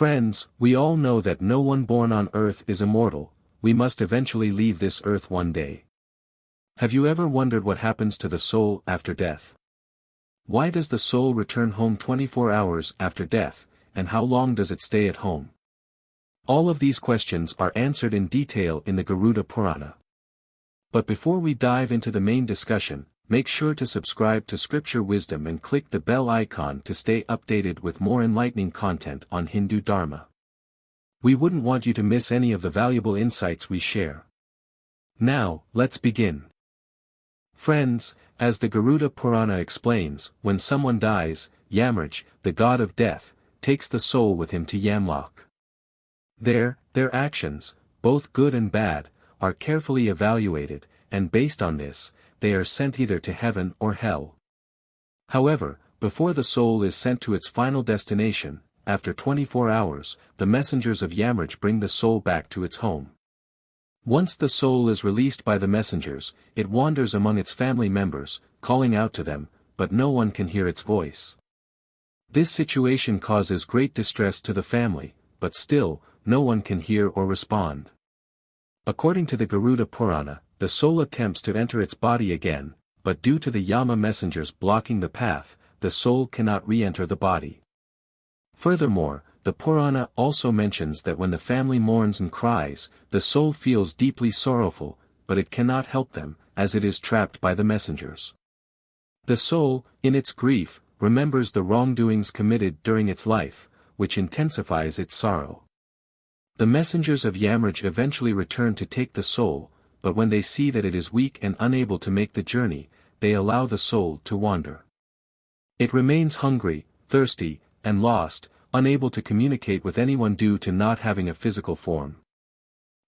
Friends, we all know that no one born on earth is immortal. We must eventually leave this earth one day. Have you ever wondered what happens to the soul after death? Why does the soul return home 24 hours after death, and how long does it stay at home? All of these questions are answered in detail in the Garuda Purana. But before we dive into the main discussion, make sure to subscribe to Scripture Wisdom and click the bell icon to stay updated with more enlightening content on Hindu Dharma. We wouldn't want you to miss any of the valuable insights we share. Now, let's begin. Friends, as the Garuda Purana explains, when someone dies, Yamraj, the god of death, takes the soul with him to Yamlok. There, their actions, both good and bad, are carefully evaluated, and based on this, they are sent either to heaven or hell. However, before the soul is sent to its final destination, after 24 hours, the messengers of Yamraj bring the soul back to its home. Once the soul is released by the messengers, it wanders among its family members, calling out to them, but no one can hear its voice. This situation causes great distress to the family, but still, no one can hear or respond. According to the Garuda Purana, the soul attempts to enter its body again, but due to the Yama messengers blocking the path, the soul cannot re-enter the body. Furthermore, the Purana also mentions that when the family mourns and cries, the soul feels deeply sorrowful, but it cannot help them, as it is trapped by the messengers. The soul, in its grief, remembers the wrongdoings committed during its life, which intensifies its sorrow. The messengers of Yamraj eventually return to take the soul, but when they see that it is weak and unable to make the journey, they allow the soul to wander. It remains hungry, thirsty, and lost, unable to communicate with anyone due to not having a physical form.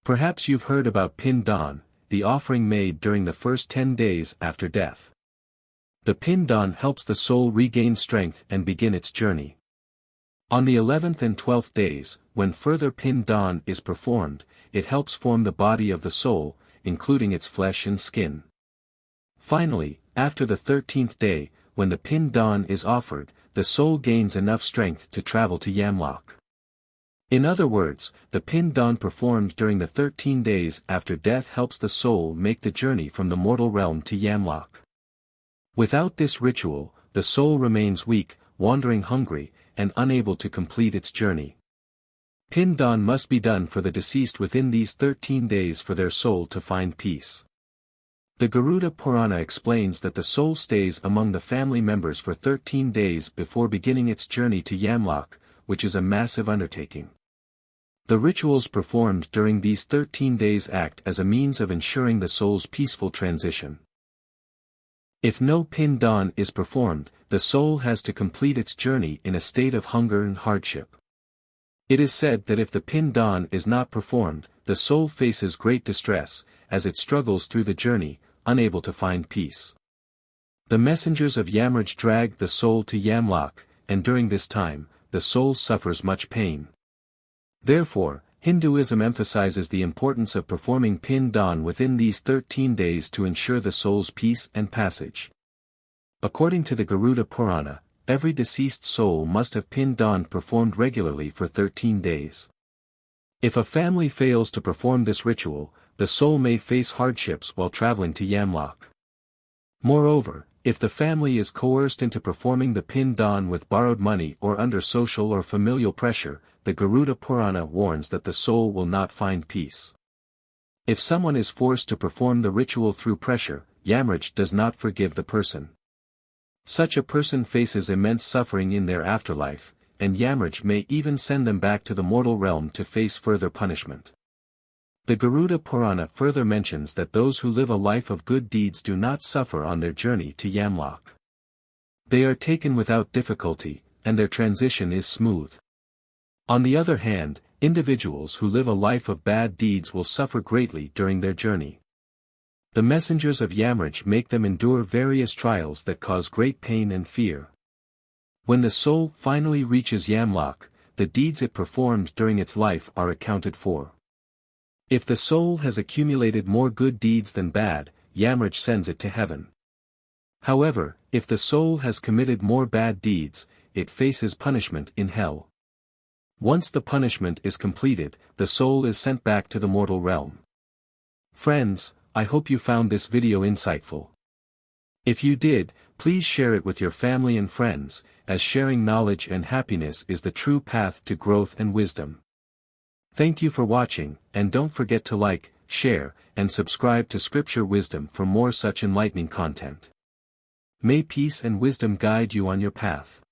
Perhaps you've heard about Daan, the offering made during the first 10 days after death. The Daan helps the soul regain strength and begin its journey. On the 11th and 12th days, when further Daan is performed, it helps form the body of the soul, including its flesh and skin. Finally, after the 13th day, when the Daan is offered, the soul gains enough strength to travel to Yamlok. In other words, the Daan performed during the 13 days after death helps the soul make the journey from the mortal realm to Yamlok. Without this ritual, the soul remains weak, wandering hungry, and unable to complete its journey. Daan must be done for the deceased within these 13 days for their soul to find peace. The Garuda Purana explains that the soul stays among the family members for 13 days before beginning its journey to Yamlok, which is a massive undertaking. The rituals performed during these 13 days act as a means of ensuring the soul's peaceful transition. If no Daan is performed, the soul has to complete its journey in a state of hunger and hardship. It is said that if the Daan is not performed, the soul faces great distress, as it struggles through the journey, unable to find peace. The messengers of Yamraj drag the soul to Yamlok, and during this time, the soul suffers much pain. Therefore, Hinduism emphasizes the importance of performing Daan within these 13 days to ensure the soul's peace and passage. According to the Garuda Purana, every deceased soul must have Daan performed regularly for 13 days. If a family fails to perform this ritual, the soul may face hardships while traveling to Yamlok. Moreover, if the family is coerced into performing the Daan with borrowed money or under social or familial pressure, the Garuda Purana warns that the soul will not find peace. If someone is forced to perform the ritual through pressure, Yamraj does not forgive the person. Such a person faces immense suffering in their afterlife, and Yamraj may even send them back to the mortal realm to face further punishment. The Garuda Purana further mentions that those who live a life of good deeds do not suffer on their journey to Yamlok. They are taken without difficulty, and their transition is smooth. On the other hand, individuals who live a life of bad deeds will suffer greatly during their journey. The messengers of Yamraj make them endure various trials that cause great pain and fear. When the soul finally reaches Yamlok, the deeds it performed during its life are accounted for. If the soul has accumulated more good deeds than bad, Yamraj sends it to heaven. However, if the soul has committed more bad deeds, it faces punishment in hell. Once the punishment is completed, the soul is sent back to the mortal realm. Friends, I hope you found this video insightful. If you did, please share it with your family and friends, as sharing knowledge and happiness is the true path to growth and wisdom. Thank you for watching, and don't forget to like, share, and subscribe to Scripture Wisdom for more such enlightening content. May peace and wisdom guide you on your path.